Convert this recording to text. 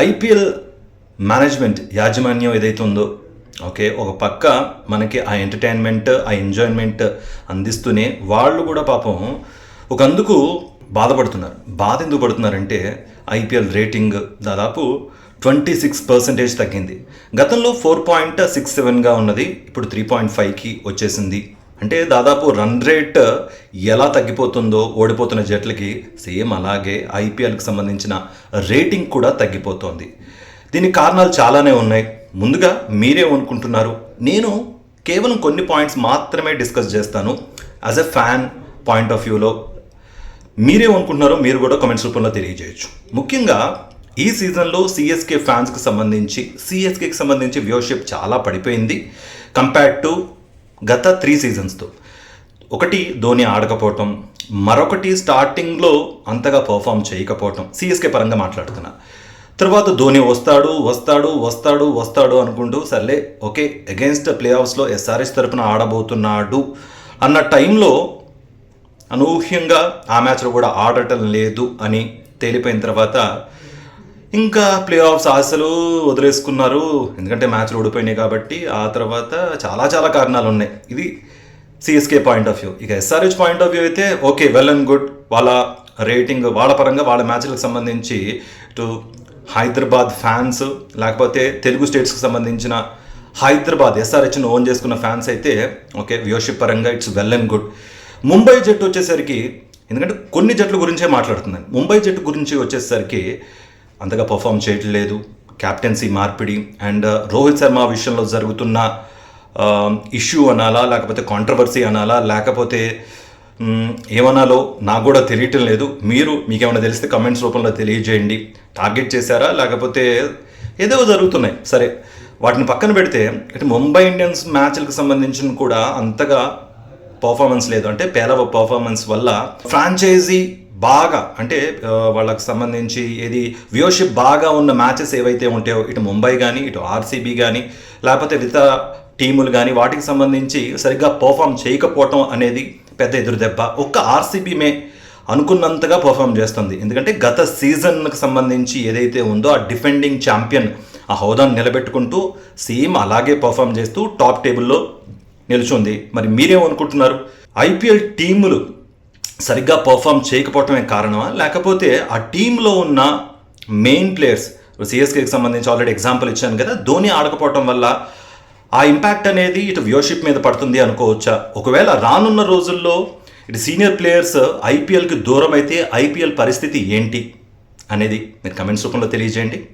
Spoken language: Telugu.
ఐపీఎల్ మేనేజ్మెంట్ యాజమాన్యం ఏదైతే ఉందో ఓకే, ఒక పక్క మనకి ఆ ఎంటర్టైన్మెంట్ ఆ ఎంజాయ్మెంట్ అందిస్తూనే వాళ్ళు కూడా పాపం ఒకందుకు బాధపడుతున్నారు. బాధ ఎందుకు పడుతున్నారంటే ఐపీఎల్ రేటింగ్ దాదాపు 26% తగ్గింది. గతంలో 4.67గా ఉన్నది, ఇప్పుడు 3.5కి వచ్చేసింది. అంటే దాదాపు రన్ రేట్ ఎలా తగ్గిపోతుందో ఓడిపోతున్న జట్లకి సేమ్ అలాగే ఐపీఎల్కి సంబంధించిన రేటింగ్ కూడా తగ్గిపోతుంది. దీనికి కారణాలు చాలానే ఉన్నాయి. ముందుగా మీరేమనుకుంటున్నారు? నేను కేవలం కొన్ని పాయింట్స్ మాత్రమే డిస్కస్ చేస్తాను as a fan point of వ్యూలో. మీరేమనుకుంటున్నారో మీరు కూడా కామెంట్స్ రూపంలో తెలియజేయచ్చు. ముఖ్యంగా ఈ సీజన్లో సిఎస్కే ఫ్యాన్స్కి సంబంధించి సిఎస్కేకి సంబంధించి వ్యూవర్షిప్ చాలా పడిపోయింది కంపేర్డ్ టు గత 3 సీజన్స్తో. ఒకటి ధోని ఆడకపోవటం, మరొకటి స్టార్టింగ్లో అంతగా పర్ఫామ్ చేయకపోవటం, సిఎస్కే పరంగా మాట్లాడుతున్నా. తర్వాత ధోని వస్తాడు అనుకుంటూ సర్లే ఓకే అగైన్స్ట్ ప్లే ఆఫ్స్లో ఎస్ఆర్హెచ్ తరపున ఆడబోతున్నాడు అన్న టైంలో అనూహ్యంగా ఆ మ్యాచ్లో కూడా ఆడటం లేదు అని తేలిపోయిన తర్వాత ఇంకా ప్లే ఆఫ్స్ ఆశలు వదిలేసుకున్నారు. ఎందుకంటే మ్యాచ్లు ఓడిపోయినాయి కాబట్టి. ఆ తర్వాత చాలా కారణాలు ఉన్నాయి. ఇది సిఎస్కే పాయింట్ ఆఫ్ వ్యూ. ఇక ఎస్ఆర్హెచ్ పాయింట్ ఆఫ్ వ్యూ అయితే ఓకే, వెల్ అండ్ గుడ్. వాళ్ళ రేటింగ్ వాళ్ళ పరంగా వాళ్ళ మ్యాచ్లకు సంబంధించి ఇటు హైదరాబాద్ ఫ్యాన్స్ లేకపోతే తెలుగు స్టేట్స్కి సంబంధించిన హైదరాబాద్ ఎస్ఆర్హెచ్ను ఓన్ చేసుకున్న ఫ్యాన్స్ అయితే ఓకే వ్యూవర్షిప్ పరంగా it's well and good. Mumbai జట్టు వచ్చేసరికి, ఎందుకంటే కొన్ని జట్ల గురించే మాట్లాడుతున్నాను, ముంబై జట్టు గురించి వచ్చేసరికి అంతగా పర్ఫామ్ చేయట్లేదు. క్యాప్టెన్సీ మార్పిడి అండ్ రోహిత్ శర్మ విషయంలో జరుగుతున్న ఇష్యూ అనాలా, లేకపోతే కాంట్రవర్సీ అనాలా, లేకపోతే ఏమనాలో నాకు కూడా తెలియటం లేదు. మీకేమైనా తెలిస్తే కమెంట్స్ రూపంలో తెలియజేయండి. టార్గెట్ చేశారా లేకపోతే ఏదో జరుగుతున్నాయి. సరే, వాటిని పక్కన పెడితే ఇటు ముంబై ఇండియన్స్ మ్యాచ్లకు సంబంధించిన కూడా అంతగా పర్ఫార్మెన్స్ లేదు. అంటే పేలవ పర్ఫార్మెన్స్ వల్ల ఫ్రాంచైజీ బాగా అంటే వాళ్ళకి సంబంధించి ఏది వ్యూవర్షిప్ బాగా ఉన్న మ్యాచెస్ ఏవైతే ఉంటాయో ఇటు ముంబై కానీ ఇటు ఆర్సీబీ కానీ లేకపోతే ఇతర టీములు కానీ వాటికి సంబంధించి సరిగ్గా పర్ఫామ్ చేయకపోవటం అనేది పెద్ద ఎదురు దెబ్బ. ఒక్క ఆర్సీబీమే అనుకున్నంతగా పర్ఫామ్ చేస్తుంది. ఎందుకంటే గత సీజన్కి సంబంధించి ఏదైతే ఉందో ఆ డిఫెండింగ్ ఛాంపియన్ ఆ హోదాను నిలబెట్టుకుంటూ సేమ్ అలాగే పర్ఫామ్ చేస్తూ టాప్ టేబుల్లో నిలుచుంది. మరి మీరేమనుకుంటున్నారు? ఐపీఎల్ టీములు సరిగ్గా పర్ఫామ్ చేయకపోవటమే కారణమా, లేకపోతే ఆ టీంలో ఉన్న మెయిన్ ప్లేయర్స్, సిఎస్కేకి సంబంధించి ఆల్రెడీ ఎగ్జాంపుల్ ఇచ్చాను కదా, ధోని ఆడకపోవటం వల్ల ఆ ఇంపాక్ట్ అనేది ఇటు వ్యూవర్షిప్ మీద పడుతుంది అనుకోవచ్చా? ఒకవేళ రానున్న రోజుల్లో ఇటు సీనియర్ ప్లేయర్స్ ఐపీఎల్కి దూరం అయితే ఐపీఎల్ పరిస్థితి ఏంటి అనేది మీరు కమెంట్స్ రూపంలో తెలియజేయండి.